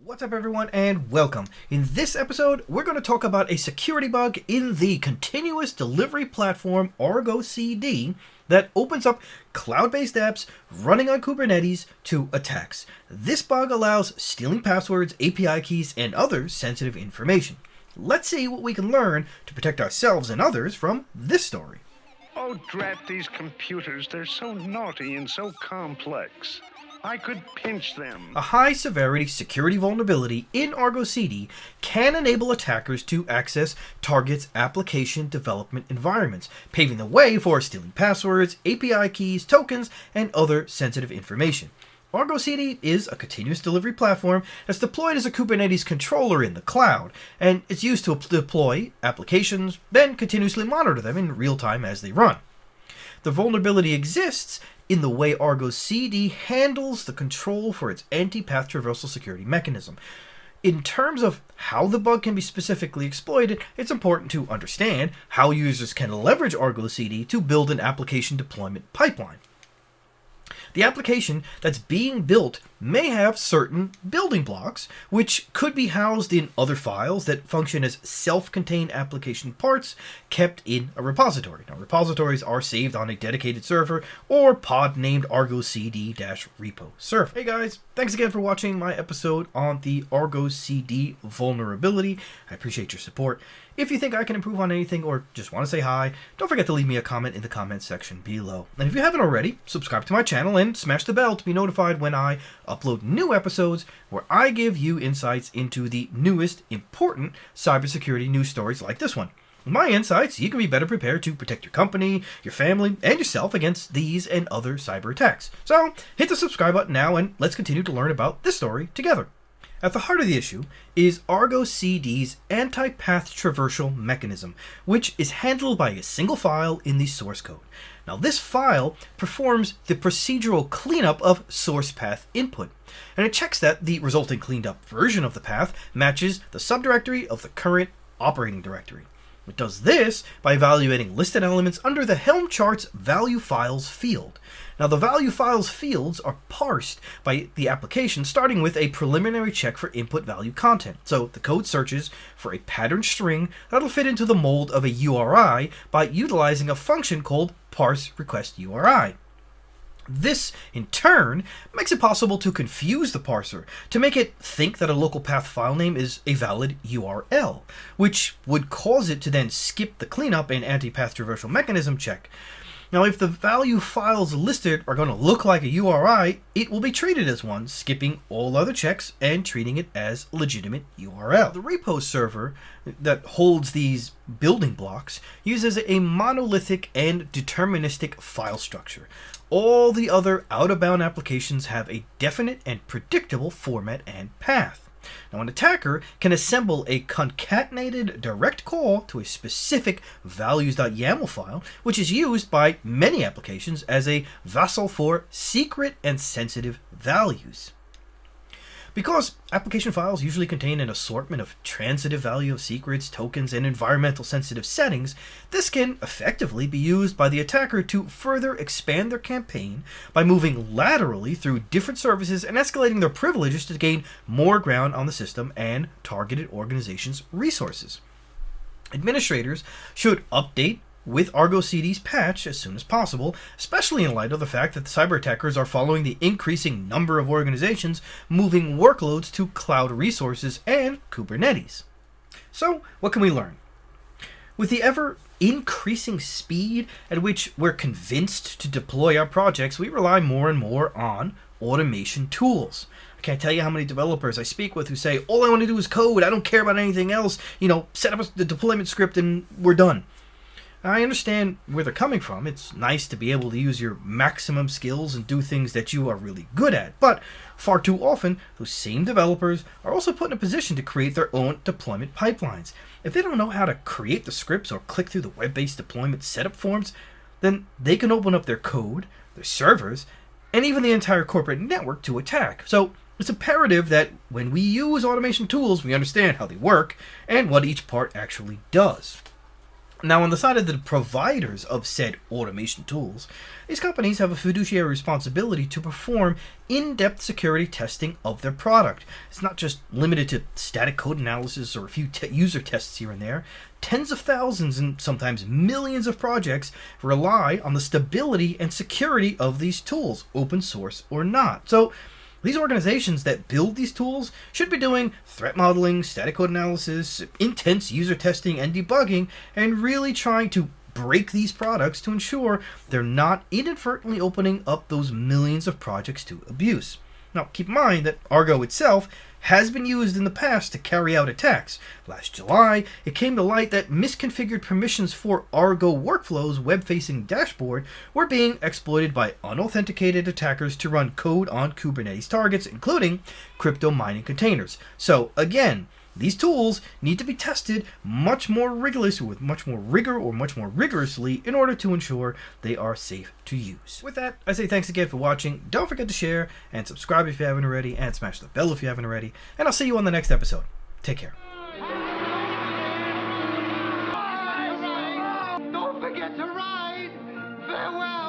What's up everyone and welcome. In this episode, we're going to talk about a security bug in the continuous delivery platform Argo CD that opens up cloud-based apps running on Kubernetes to attacks. This bug allows stealing passwords, API keys, and other sensitive information. Let's see what we can learn to protect ourselves and others from this story. Oh, drat these computers. They're so naughty and so complex. I could pinch them. A high-severity security vulnerability in Argo CD can enable attackers to access targets' application development environments, paving the way for stealing passwords, API keys, tokens, and other sensitive information. Argo CD is a continuous delivery platform that's deployed as a Kubernetes controller in the cloud, and it's used to deploy applications, then continuously monitor them in real time as they run. The vulnerability exists in the way Argo CD handles the control for its anti-path-traversal security mechanism. In terms of how the bug can be specifically exploited, it's important to understand how users can leverage Argo CD to build an application deployment pipeline. The application that's being built may have certain building blocks, which could be housed in other files that function as self-contained application parts kept in a repository. Now, repositories are saved on a dedicated server or pod named Argo CD-repo server. Hey guys, thanks again for watching my episode on the Argo CD vulnerability. I appreciate your support. If you think I can improve on anything or just want to say hi, don't forget to leave me a comment in the comments section below. And if you haven't already, subscribe to my channel and smash the bell to be notified when I upload new episodes where I give you insights into the newest important cybersecurity news stories like this one. With my insights, you can be better prepared to protect your company, your family, and yourself against these and other cyber attacks. So hit the subscribe button now and let's continue to learn about this story together. At the heart of the issue is Argo CD's anti-path-traversal mechanism, which is handled by a single file in the source code. Now, this file performs the procedural cleanup of source path input, and it checks that the resulting cleaned up version of the path matches the subdirectory of the current operating directory. It does this by evaluating listed elements under the Helm chart's value files field. Now, the value files fields are parsed by the application starting with a preliminary check for input value content. So the code searches for a pattern string that'll fit into the mold of a URI by utilizing a function called parseRequestURI. This, in turn, makes it possible to confuse the parser to make it think that a local path file name is a valid URL, which would cause it to then skip the cleanup and anti-path-traversal mechanism check. Now, if the value files listed are going to look like a URI, it will be treated as one, skipping all other checks and treating it as a legitimate URL. The repo server that holds these building blocks uses a monolithic and deterministic file structure. All the other out-of-bound applications have a definite and predictable format and path. Now, an attacker can assemble a concatenated direct call to a specific values.yaml file, which is used by many applications as a vassal for secret and sensitive values. Because application files usually contain an assortment of transitive value of secrets, tokens, and environmental sensitive settings, this can effectively be used by the attacker to further expand their campaign by moving laterally through different services and escalating their privileges to gain more ground on the system and targeted organizations' resources. Administrators should update with Argo CD's patch as soon as possible, especially in light of the fact that the cyber attackers are following the increasing number of organizations moving workloads to cloud resources and Kubernetes. So, what can we learn? With the ever increasing speed at which we're convinced to deploy our projects, we rely more and more on automation tools. I can't tell you how many developers I speak with who say, all I want to do is code, I don't care about anything else, set up the deployment script and we're done. I understand where they're coming from. It's nice to be able to use your maximum skills and do things that you are really good at, but far too often, those same developers are also put in a position to create their own deployment pipelines. If they don't know how to create the scripts or click through the web-based deployment setup forms, then they can open up their code, their servers, and even the entire corporate network to attack. So it's imperative that when we use automation tools, we understand how they work and what each part actually does. Now, on the side of the providers of said automation tools, these companies have a fiduciary responsibility to perform in-depth security testing of their product. It's not just limited to static code analysis or a few user tests here and there. Tens of thousands and sometimes millions of projects rely on the stability and security of these tools, open source or not. So, these organizations that build these tools should be doing threat modeling, static code analysis, intense user testing and debugging, and really trying to break these products to ensure they're not inadvertently opening up those millions of projects to abuse. Now, keep in mind that Argo itself has been used in the past to carry out attacks. Last July, it came to light that misconfigured permissions for Argo Workflow's web-facing dashboard were being exploited by unauthenticated attackers to run code on Kubernetes targets, including crypto mining containers. So, again, these tools need to be tested much more rigorously, with much more rigor or much more rigorously in order to ensure they are safe to use. With that, I say thanks again for watching. Don't forget to share and subscribe if you haven't already, and smash the bell if you haven't already. And I'll see you on the next episode. Take care. Don't forget to ride. Farewell.